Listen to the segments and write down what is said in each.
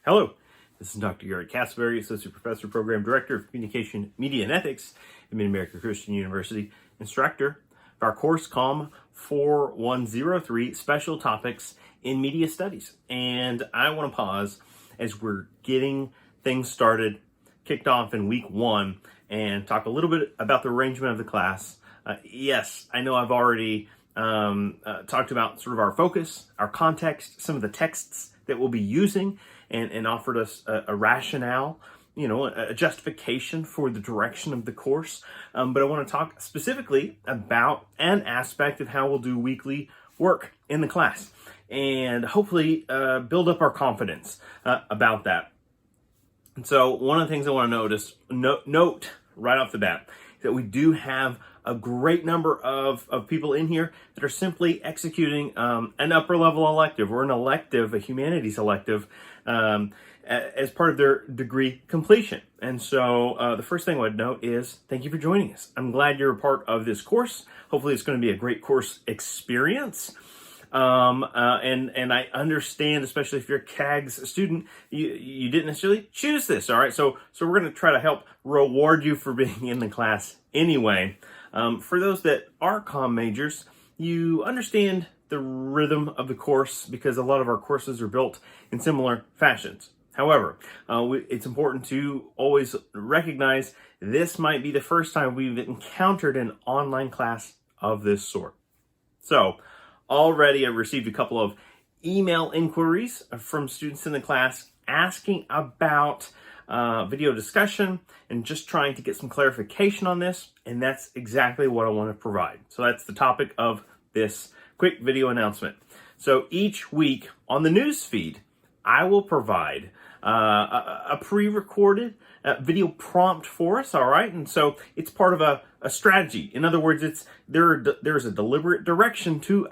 Hello, this is Dr. Gary Castleberry, Associate Professor, Program Director of Communication, Media, and Ethics at Mid-America Christian University, instructor of our course COM 4103, Special Topics in Media Studies. And I want to pause as we're getting things started, kicked off in week one, and talk a little bit about the arrangement of the class. Yes, I know I've already talked about sort of our focus, our context, some of the texts that we'll be using, and offered us a rationale, a justification for the direction of the course. But I want to talk specifically about an aspect of how we'll do weekly work in the class and hopefully build up our confidence about that. And so one of the things I want to note right off the bat is that we do have a great number of people in here that are simply executing an upper level elective or an elective, a humanities elective, as part of their degree completion. And so the first thing I would note is thank you for joining us. I'm glad you're a part of this course. Hopefully it's going to be a great course experience. And I understand, especially if you're a CAGS student, you didn't necessarily choose this, all right? So we're going to try to help reward you for being in the class anyway. For those that are comm majors, you understand the rhythm of the course because a lot of our courses are built in similar fashions. However, it's important to always recognize this might be the first time we've encountered an online class of this sort. So already I've received a couple of email inquiries from students in the class asking about video discussion and just trying to get some clarification on this, and that's exactly what I want to provide. So that's the topic of this quick video announcement. So each week on the news feed, I will provide a pre-recorded video prompt for us, all right? And so it's part of a strategy. In other words, there's a deliberate direction to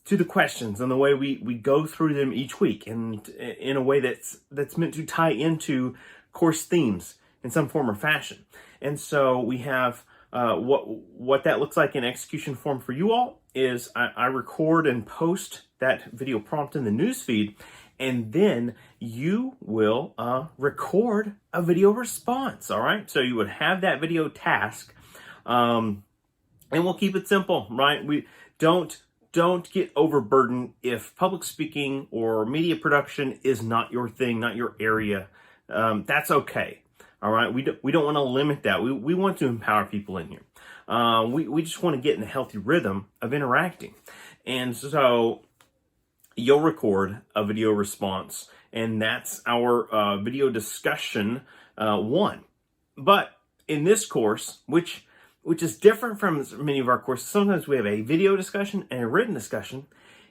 the questions and the way we go through them each week, and in a way that's meant to tie into course themes in some form or fashion. And so we have what that looks like in execution form for you all is I record and post that video prompt in the newsfeed, and then you will record a video response, all right? So you would have that video task, and we'll keep it simple, right? We don't get overburdened if public speaking or media production is not your thing, not your area. That's okay. All right. We don't want to limit that. We want to empower people in here. We just want to get in a healthy rhythm of interacting. And so you'll record a video response, and that's our video discussion one. But in this course, which is different from many of our courses, sometimes we have a video discussion and a written discussion.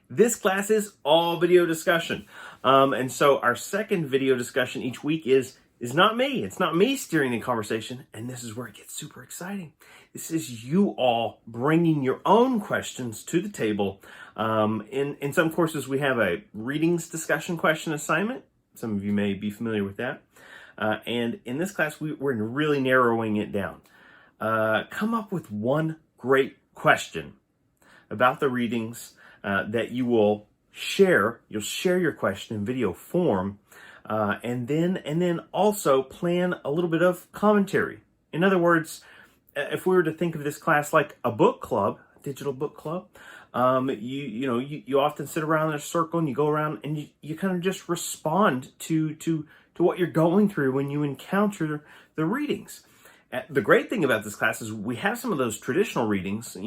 This class is all video discussion. And so our second video discussion each week is not me. It's not me steering the conversation. And this is where it gets super exciting. This is you all bringing your own questions to the table. In some courses, we have a readings discussion question assignment. Some of you may be familiar with that. And in this class, we're really narrowing it down. Come up with one great question about the readings that you will share. You'll share your question in video form, and then also plan a little bit of commentary. In other words, if we were to think of this class like a book club, a digital book club, you often sit around in a circle and you go around and you kind of just respond to what you're going through when you encounter the readings. The great thing about this class is we have some of those traditional readings,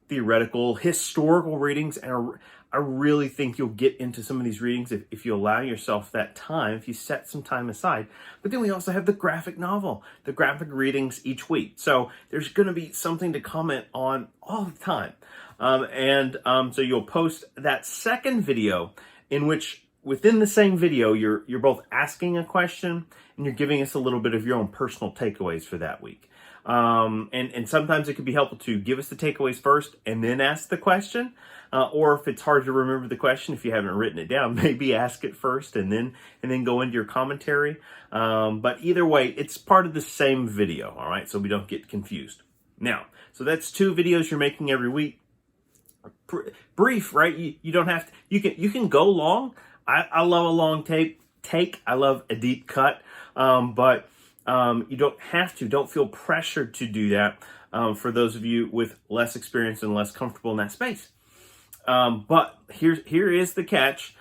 theoretical, historical readings, and I really think you'll get into some of these readings if you allow yourself that time, if you set some time aside. But then we also have the graphic novel, the graphic readings each week. So there's going to be something to comment on all the time. So you'll post that second video in which within the same video, you're both asking a question and you're giving us a little bit of your own personal takeaways for that week. And sometimes it could be helpful to give us the takeaways first and then ask the question. Or if it's hard to remember the question, if you haven't written it down, maybe ask it first and then go into your commentary. But either way, it's part of the same video. All right. So we don't get confused. Now, so that's 2 videos you're making every week. Brief, right? You don't have to, you can go long. I love a long tape. take. I love a deep cut, but you don't have to. Don't feel pressured to do that for those of you with less experience and less comfortable in that space. But here is the catch.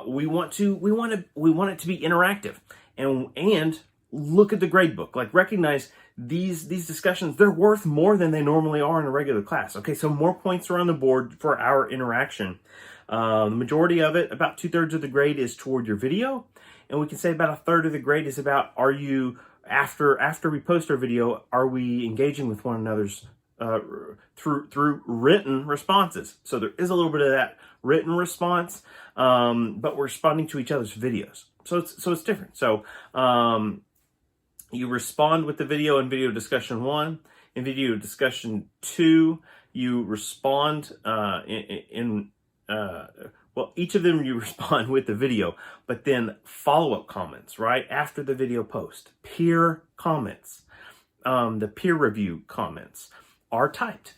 We want it to be interactive, and look at the gradebook. Like, recognize these discussions, they're worth more than they normally are in a regular class. Okay, so more points are on the board for our interaction. The majority of it, about 2/3 of the grade, is toward your video, and we can say about 1/3 of the grade is about, are you, after we post our video, are we engaging with one another's through written responses. So there is a little bit of that written response, but we're responding to each other's videos. So it's different. So you respond with the video in video discussion 1. In video discussion 2, you respond each of them you respond with the video, but then follow-up comments, right? After the video post. Peer comments, the peer review comments are typed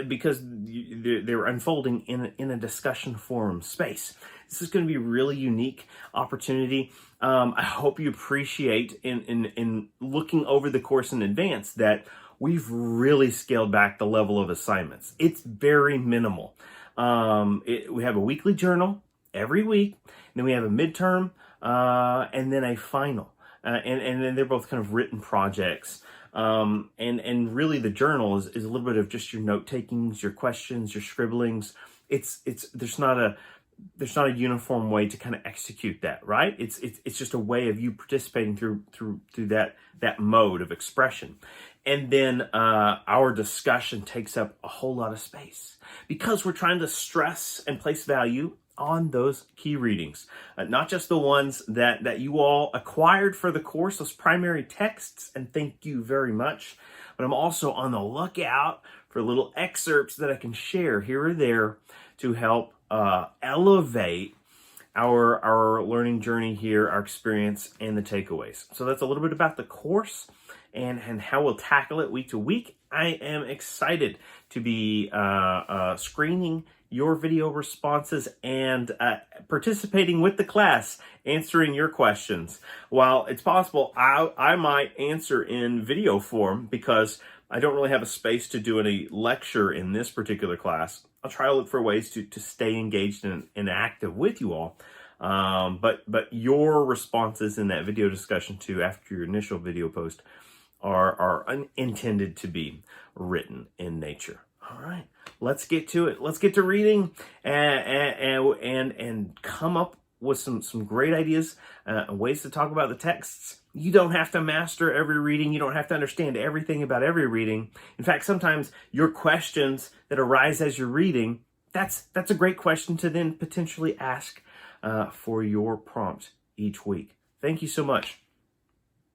because they're unfolding in a discussion forum space. This is going to be a really unique opportunity. I hope you appreciate in looking over the course in advance that we've really scaled back the level of assignments. It's very minimal. We have a weekly journal every week, and then we have a midterm, and then a final. And then they're both kind of written projects. And really the journal is a little bit of just your note takings, your questions, your scribblings. There's not a uniform way to kind of execute that, right? It's just a way of you participating through that mode of expression. And then our discussion takes up a whole lot of space because we're trying to stress and place value on those key readings, not just the ones that you all acquired for the course, those primary texts, and thank you very much. But I'm also on the lookout for little excerpts that I can share here or there to help elevate our learning journey here, our experience, and the takeaways. So that's a little bit about the course and how we'll tackle it week to week. I am excited to be screening your video responses and participating with the class, answering your questions. While it's possible I might answer in video form because I don't really have a space to do any lecture in this particular class, I'll try to look for ways to stay engaged and active with you all. But your responses in that video discussion too, after your initial video post, are intended to be written in nature. All right, let's get to it. Let's get to reading and come up with some great ideas, ways to talk about the texts. You don't have to master every reading. You don't have to understand everything about every reading. In fact, sometimes your questions that arise as you're reading, that's a great question to then potentially ask for your prompt each week. Thank you so much